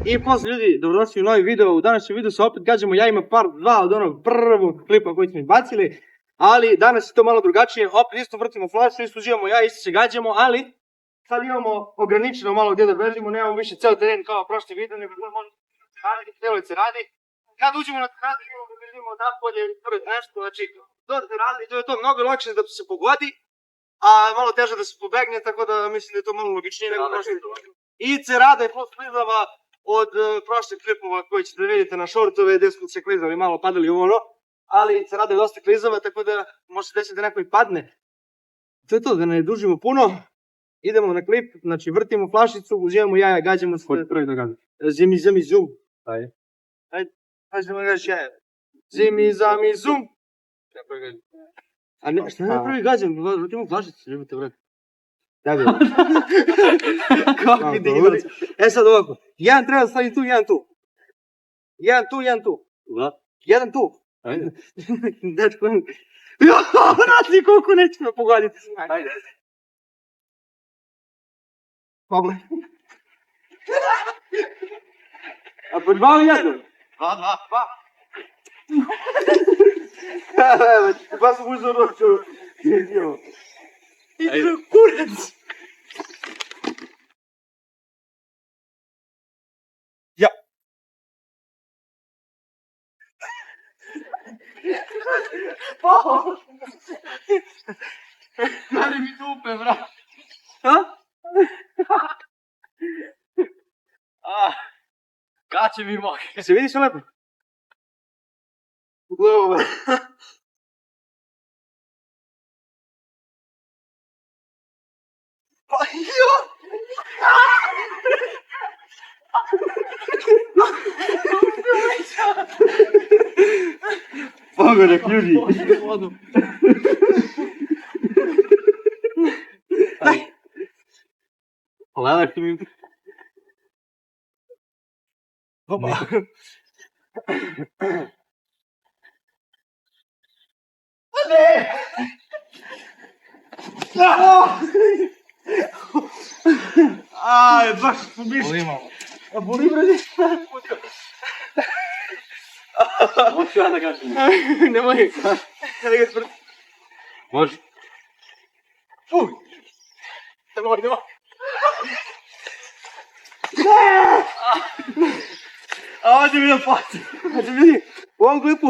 I pozdrav ljudi, dobrodošli u novi video. U današnjem videu se opet gađamo jajima part 2 od onog prvog klipa koji smo izbacili. Ali danas je to malo drugačije, opet isto vrtimo flašu, isto uživamo jaja, isto se gađamo, ali sad imamo ograničeno malo gdje da bežimo, nemamo više ceo teren kao prošli video, nego da možemo raditi, cijelo se radi. Kad uđemo na teradu, imamo da bežimo napolje, nešto, znači dođete radi, to je to mnogo lakše da se pogodi, a malo teže da se pobegne, tako da mislim da je to malo logičnije nego prošli video. I cerada je plus klizava od prošlih klipova koji ćete vidjeti na šortove gdje smo se klizali, malo padali u ono. Ali cerada je dosta klizava, tako da može se desiti da neko i padne. To je to, da ne dužimo puno. Idemo na klip, znači vrtimo flašicu, uzimamo jaja, gađamo se. Koji prvi da gađamo? Zimi, zum. Ajde. Ajde, ćemo gađati jaja. Zimi, zum. Šta prvi gađam? A ne, šta ne prvi gađam? Vrtimo flašicu, ljubite vrat. Da bi. Kako ide iglac? E sad ovako, jedan treba da stavi tu, jedan tu. Jedan tu, jedan tu. Jedan tu. Ajde. Dečko, vrati koliko neće me pogoditi. Ajde. Pogledaj. A po dva ili jedno? Dva. Evo, pa sam uzao roču. I kurac. Ja. Dali mi dupe, vrat. Ha? Kače mi mogu. Se vidiš lepo? Pogledaj ovo. Pa jo! Pogledaj, ljudi. Pogledaj ti mi... Opa. Ne! Aj, baš pobiš. Boli malo. A boli brade? Možu ja da gažem? Nemoj. Da ga smrti. Može. Fuj! Nemoj. A ovdje mi na faci. Znači vidi, u ovom klipu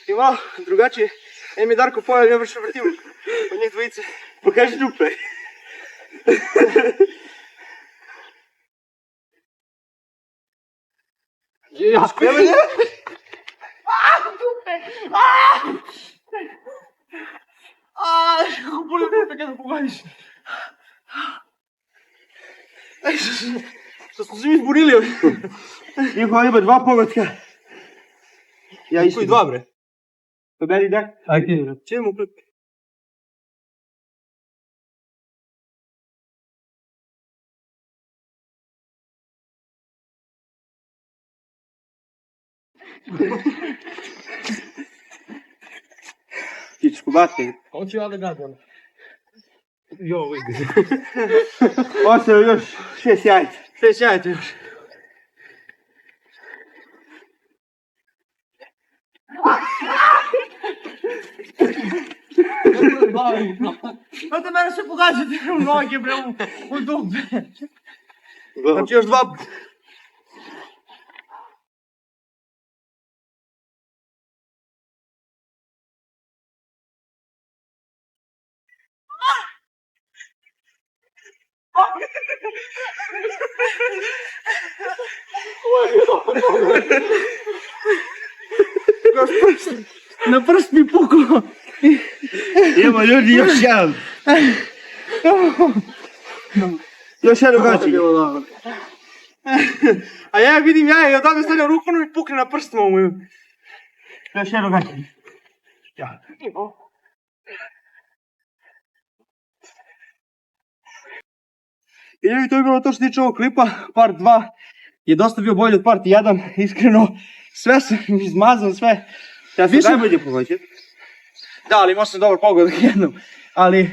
je malo drugačije. Em je Darko pojel, ja vršim vrtim od njih dvojice. Pokaži dupe. Ja skujem. Dupe! Kako boli dupe kada pogodiš. Što smo se mi zburili ovdje. Niko ima dva pogotka. Ja isto. Koji dva, bre? To meni da? Ajde, bre. Čemu klip? Ti ćeš kubati? Hoću ja da gledam. Jo, vidi. Ostao još 6 jajca. 6 jajca još. Znate, mene se pogađate u noge, bre, u dupe. Znači još dva. Na prst mi puklo. Evo ljudi, još jedan. Još jedan gaći. A ja vidim jaje i odavde stavljam ruku i pukne na prstima u moju. Još jedan gaći. Ja. I ljudi, to je bilo to što se tiče ovog klipa. Part 2 je dosta bio bolji od part 1. Iskreno, sve sam izmazao, sve. Ja sam najbolje pogođen. Da, ali imao sam dobar pogodak jednom. Ali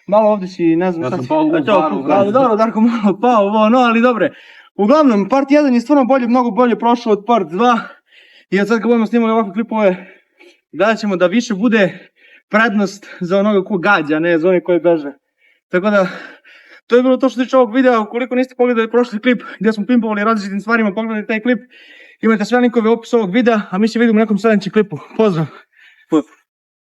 malo ovdje si, ne znam Ja šta sam si. pao u baru, Ali dobro, Darko malo pao, ovo, no, ali dobre. Uglavnom, part 1 je stvarno bolje, mnogo bolje prošao od part 2. I od sad kad budemo snimali ovakve klipove, da ćemo da više bude prednost za onoga ko gađa, ne za onih koji beže. Tako da, to je bilo to što se tiče ovog videa. Ukoliko niste pogledali prošli klip gdje smo pimpovali različitim stvarima, pogledajte taj klip. Imate sve linkove u opisu ovog videa, a mi se vidimo u nekom sljedećem klipu. Pozdrav!